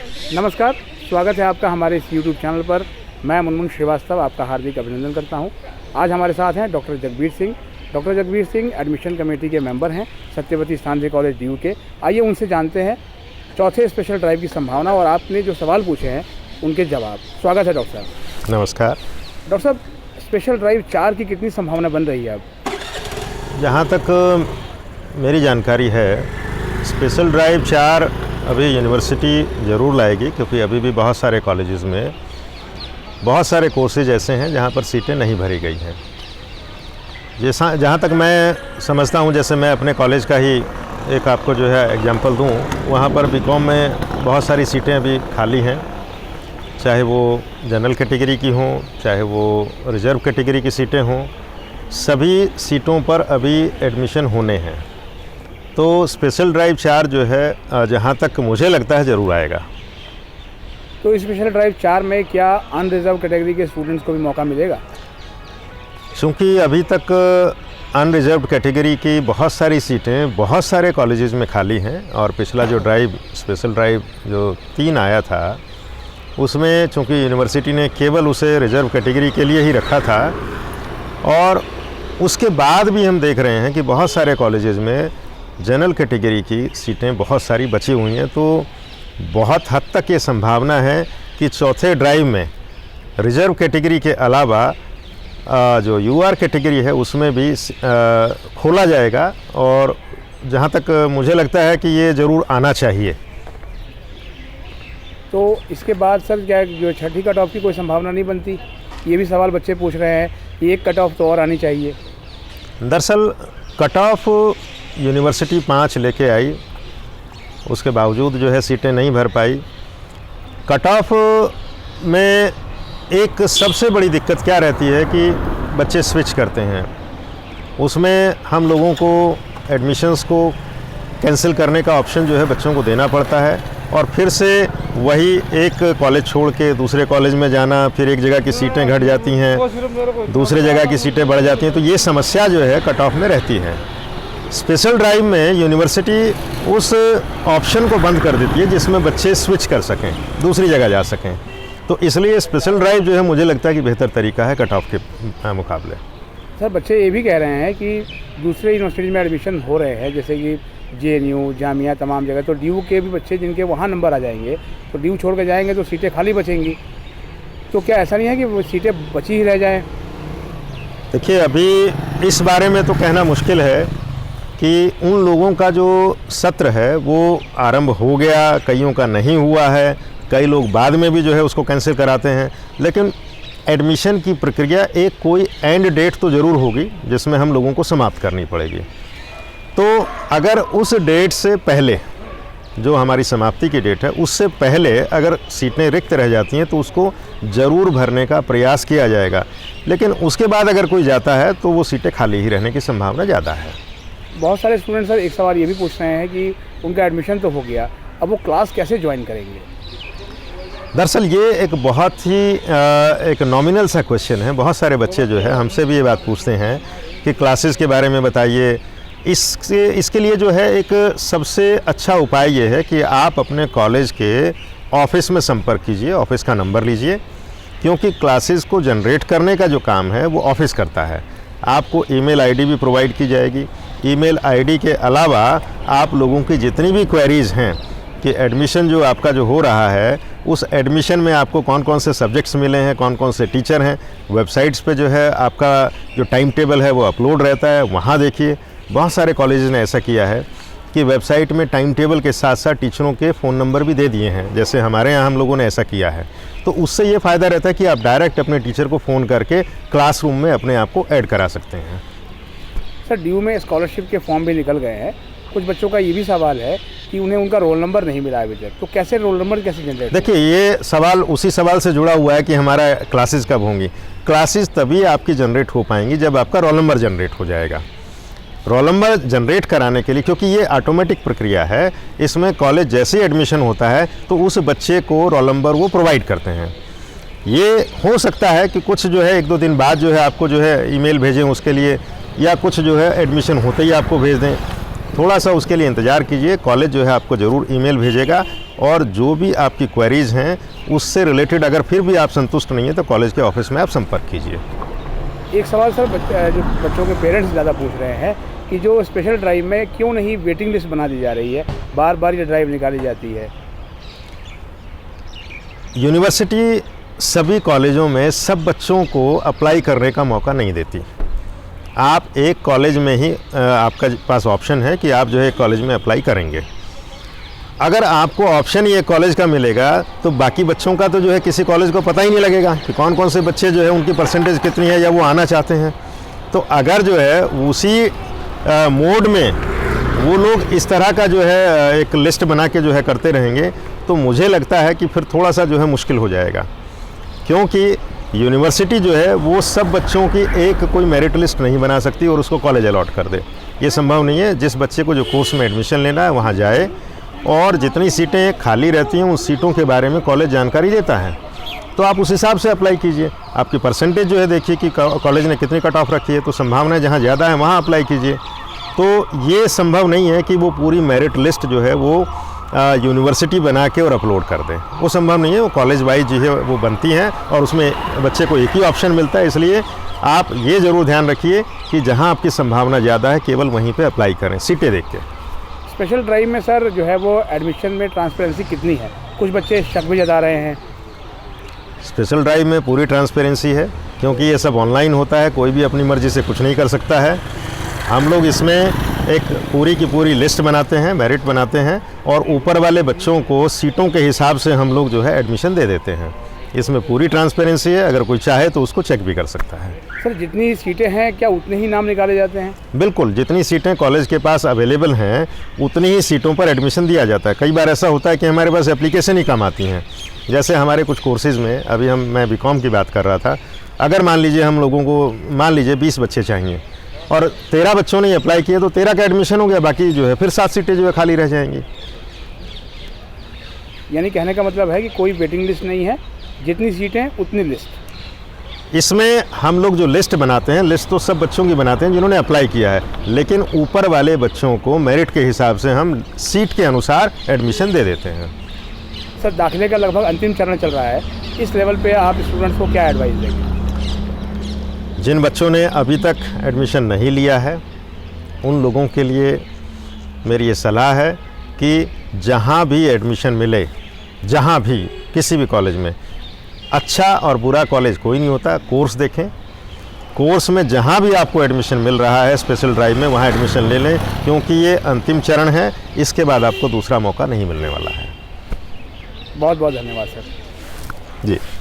नमस्कार, स्वागत है आपका हमारे इस यूट्यूब चैनल पर। मैं मुनमुन श्रीवास्तव आपका हार्दिक अभिनंदन करता हूं। आज हमारे साथ हैं doctor Jagbir Singh. Doctor Jagbir Singh admission committee के मेंबर हैं सत्यवती स्थानवी कॉलेज डीयू के। आइए उनसे जानते हैं चौथे स्पेशल ड्राइव की संभावना और आपने जो सवाल पूछे हैं उनके जवाब। स्वागत है डॉक्टर साहब। नमस्कार। डॉक्टर साहब, स्पेशल ड्राइव 4 की कितनी संभावना बन रही है अब? जहाँ तक मेरी जानकारी है, स्पेशल ड्राइव 4 अभी यूनिवर्सिटी ज़रूर लाएगी, क्योंकि अभी भी बहुत सारे कॉलेजेस में बहुत सारे कोर्सेज ऐसे हैं जहाँ पर सीटें नहीं भरी गई हैं। जहाँ तक मैं समझता हूँ, जैसे मैं अपने कॉलेज का ही एक आपको जो है एग्जांपल दूँ, वहाँ पर बीकॉम में बहुत सारी सीटें अभी खाली हैं, चाहे वो जनरल कैटेगरी की हों, चाहे वो रिजर्व कैटेगरी की सीटें हों, सभी सीटों पर अभी एडमिशन होने हैं। तो स्पेशल ड्राइव 4 जो है, जहाँ तक मुझे लगता है ज़रूर आएगा। तो स्पेशल ड्राइव 4 में क्या अनरिजर्व कैटेगरी के स्टूडेंट्स को भी मौका मिलेगा? क्योंकि अभी तक अनरिजर्व कैटेगरी की बहुत सारी सीटें बहुत सारे कॉलेजेस में खाली हैं, और पिछला जो ड्राइव स्पेशल ड्राइव जो 3 आया था, उसमें चूँकि यूनिवर्सिटी ने केवल उसे रिजर्व कैटेगरी के लिए ही रखा था, और उसके बाद भी हम देख रहे हैं कि बहुत सारे कॉलेजेस में जनरल कैटेगरी की सीटें बहुत सारी बची हुई हैं। तो बहुत हद तक ये संभावना है कि चौथे ड्राइव में रिजर्व कैटेगरी के अलावा जो यूआर कैटेगरी है उसमें भी खोला जाएगा, और जहाँ तक मुझे लगता है कि ये ज़रूर आना चाहिए। तो इसके बाद सर क्या जो छठी कट ऑफ की कोई संभावना नहीं बनती? ये भी सवाल बच्चे पूछ रहे हैं कि एक कट ऑफ तो और आनी चाहिए। दरअसल कट ऑफ यूनिवर्सिटी 5 लेके आई, उसके बावजूद जो है सीटें नहीं भर पाई। कट ऑफ में एक सबसे बड़ी दिक्कत क्या रहती है कि बच्चे स्विच करते हैं। उसमें हम लोगों को एडमिशन्स को कैंसिल करने का ऑप्शन जो है बच्चों को देना पड़ता है, और फिर से वही एक कॉलेज छोड़ के दूसरे कॉलेज में जाना, फिर एक जगह की सीटें घट जाती हैं, दूसरे जगह की सीटें बढ़ जाती हैं। तो ये समस्या जो है कट ऑफ में रहती है। स्पेशल ड्राइव में यूनिवर्सिटी उस ऑप्शन को बंद कर देती है जिसमें बच्चे स्विच कर सकें, दूसरी जगह जा सकें। तो इसलिए स्पेशल ड्राइव जो है मुझे लगता है कि बेहतर तरीका है कट ऑफ के मुकाबले। सर, बच्चे ये भी कह रहे हैं कि दूसरे यूनिवर्सिटी में एडमिशन हो रहे हैं, जैसे कि JNU, जामिया, तमाम जगह, तो डीयू के भी बच्चे जिनके वहाँ नंबर आ जाएंगे तो डीयू छोड़ के जाएंगे तो सीटें खाली बचेंगी। तो क्या ऐसा नहीं है कि वो सीटें बची ही रह जाएँ? देखिए, अभी इस बारे में तो कहना मुश्किल है कि उन लोगों का जो सत्र है वो आरंभ हो गया, कईयों का नहीं हुआ है, कई लोग बाद में भी जो है उसको कैंसिल कराते हैं। लेकिन एडमिशन की प्रक्रिया एक कोई एंड डेट तो ज़रूर होगी जिसमें हम लोगों को समाप्त करनी पड़ेगी। तो अगर उस डेट से पहले, जो हमारी समाप्ति की डेट है, उससे पहले अगर सीटें रिक्त रह जाती हैं तो उसको ज़रूर भरने का प्रयास किया जाएगा। लेकिन उसके बाद अगर कोई जाता है तो वो सीटें खाली ही रहने की संभावना ज़्यादा है। बहुत सारे स्टूडेंट सर एक सवाल ये भी पूछ रहे हैं कि उनका एडमिशन तो हो गया, अब वो क्लास कैसे ज्वाइन करेंगे? दरअसल ये एक बहुत ही एक नॉमिनल सा क्वेश्चन है। बहुत सारे बच्चे जो है हमसे भी ये बात पूछते हैं कि क्लासेस के बारे में बताइए। इसके लिए जो है एक सबसे अच्छा उपाय ये है कि आप अपने कॉलेज के ऑफिस में संपर्क कीजिए, ऑफिस का नंबर लीजिए, क्योंकि क्लासेस को जनरेट करने का जो काम है वो ऑफिस करता है। आपको ईमेल आईडी भी प्रोवाइड की जाएगी। ईमेल आईडी के अलावा आप लोगों की जितनी भी क्वेरीज़ हैं कि एडमिशन जो आपका जो हो रहा है, उस एडमिशन में आपको कौन कौन से सब्जेक्ट्स मिले हैं, कौन कौन से टीचर हैं, वेबसाइट्स पे जो है आपका जो टाइम टेबल है वो अपलोड रहता है, वहाँ देखिए। बहुत सारे कॉलेजेस ने ऐसा किया है कि वेबसाइट में टाइम टेबल के साथ साथ टीचरों के फ़ोन नंबर भी दे दिए हैं, जैसे हमारे यहाँ हम लोगों ने ऐसा किया है। तो उससे ये फ़ायदा रहता है कि आप डायरेक्ट अपने टीचर को फ़ोन करके क्लासरूम में अपने आप को ऐड करा सकते हैं। सर, डीयू में स्कॉलरशिप के फॉर्म भी निकल गए हैं। कुछ बच्चों का ये भी सवाल है कि उन्हें उनका रोल नंबर नहीं मिला अभी तक, तो कैसे रोल नंबर कैसे जनरेट? देखिए, ये सवाल उसी सवाल से जुड़ा हुआ है कि हमारा क्लासेस कब होंगी। क्लासेस तभी आपकी जनरेट हो पाएंगी जब आपका रोल नंबर जनरेट हो जाएगा। रोल नंबर जनरेट कराने के लिए, क्योंकि ये ऑटोमेटिक प्रक्रिया है, इसमें कॉलेज जैसे ही एडमिशन होता है तो उस बच्चे को रोल नंबर वो प्रोवाइड करते हैं। ये हो सकता है कि कुछ जो है 1-2 दिन बाद जो है आपको जो है ईमेल भेजें उसके लिए, या कुछ जो है एडमिशन होते ही आपको भेज दें। थोड़ा सा उसके लिए इंतज़ार कीजिए। कॉलेज जो है आपको ज़रूर ईमेल भेजेगा और जो भी आपकी क्वेरीज़ हैं उससे रिलेटेड अगर फिर भी आप संतुष्ट नहीं हैं तो कॉलेज के ऑफिस में आप संपर्क कीजिए। एक सवाल सर, जो बच्चों के पेरेंट्स ज़्यादा पूछ रहे हैं कि जो स्पेशल ड्राइव में क्यों नहीं वेटिंग लिस्ट बना दी जा रही है, बार बार ये ड्राइव निकाली जाती है। यूनिवर्सिटी सभी कॉलेजों में सब बच्चों को अप्लाई करने का मौका नहीं देती। आप एक कॉलेज में ही आपका पास ऑप्शन है कि आप जो है एक कॉलेज में अप्लाई करेंगे। अगर आपको ऑप्शन ही एक कॉलेज का मिलेगा तो बाकी बच्चों का तो जो है किसी कॉलेज को पता ही नहीं लगेगा कि कौन कौन से बच्चे जो है उनकी परसेंटेज कितनी है या वो आना चाहते हैं। तो अगर जो है उसी मोड में वो लोग इस तरह का जो है एक लिस्ट बना के जो है करते रहेंगे तो मुझे लगता है कि फिर थोड़ा सा जो है मुश्किल हो जाएगा, क्योंकि यूनिवर्सिटी जो है वो सब बच्चों की एक कोई मेरिट लिस्ट नहीं बना सकती और उसको कॉलेज अलॉट कर दे। ये संभव नहीं है। जिस बच्चे को जो कोर्स में एडमिशन लेना है वहाँ जाए और जितनी सीटें खाली रहती हैं उन सीटों के बारे में कॉलेज जानकारी देता है, तो आप उस हिसाब से अप्लाई कीजिए। आपकी परसेंटेज जो है देखिए कि कॉलेज ने कितनी कट ऑफ रखी है, तो संभावना जहाँ ज़्यादा है वहाँ अप्लाई कीजिए। तो ये संभव नहीं है कि वो पूरी मेरिट लिस्ट जो है वो यूनिवर्सिटी बना के और अपलोड कर दें, वो संभव नहीं है। वो कॉलेज वाइज जो है वो बनती हैं और उसमें बच्चे को एक ही ऑप्शन मिलता है। इसलिए आप ये ज़रूर ध्यान रखिए कि जहाँ आपकी संभावना ज़्यादा है केवल वहीं पे अप्लाई करें, सीटें देख के। स्पेशल ड्राइव में सर जो है वो एडमिशन में ट्रांसपेरेंसी कितनी है? कुछ बच्चे शक भी जता रहे हैं। स्पेशल ड्राइव में पूरी ट्रांसपेरेंसी है, क्योंकि ये सब ऑनलाइन होता है, कोई भी अपनी मर्ज़ी से कुछ नहीं कर सकता है। हम लोग इसमें एक पूरी की पूरी लिस्ट बनाते हैं, मेरिट बनाते हैं और ऊपर वाले बच्चों को सीटों के हिसाब से हम लोग जो है एडमिशन दे देते हैं। इसमें पूरी ट्रांसपेरेंसी है, अगर कोई चाहे तो उसको चेक भी कर सकता है। सर जितनी सीटें हैं क्या उतने ही नाम निकाले जाते हैं? बिल्कुल, जितनी सीटें कॉलेज के पास अवेलेबल हैं उतनी ही सीटों पर एडमिशन दिया जाता है। कई बार ऐसा होता है कि हमारे पास एप्लीकेशन ही कम आती हैं। जैसे हमारे कुछ कोर्सेज़ में अभी मैं बीकॉम की बात कर रहा था, अगर मान लीजिए हम लोगों को 20 बच्चे चाहिए और 13 बच्चों ने अप्लाई किए तो 13 का एडमिशन हो गया, बाकी जो है फिर 7 सीटें जो है खाली रह जाएंगी। यानी कहने का मतलब है कि कोई वेटिंग लिस्ट नहीं है, जितनी सीटें उतनी लिस्ट। इसमें हम लोग जो लिस्ट बनाते हैं, लिस्ट तो सब बच्चों की बनाते हैं जिन्होंने अप्लाई किया है, लेकिन ऊपर वाले बच्चों को मेरिट के हिसाब से हम सीट के अनुसार एडमिशन दे देते हैं। सर दाखिले का लगभग अंतिम चरण चल रहा है, इस लेवल पे आप स्टूडेंट्स को क्या एडवाइस देंगे? जिन बच्चों ने अभी तक एडमिशन नहीं लिया है उन लोगों के लिए मेरी ये सलाह है कि जहाँ भी एडमिशन मिले, जहाँ भी किसी भी कॉलेज में, अच्छा और बुरा कॉलेज कोई नहीं होता, कोर्स देखें। कोर्स में जहाँ भी आपको एडमिशन मिल रहा है स्पेशल ड्राइव में वहाँ एडमिशन ले लें, क्योंकि ये अंतिम चरण है, इसके बाद आपको दूसरा मौका नहीं मिलने वाला है। बहुत बहुत धन्यवाद सर। जी।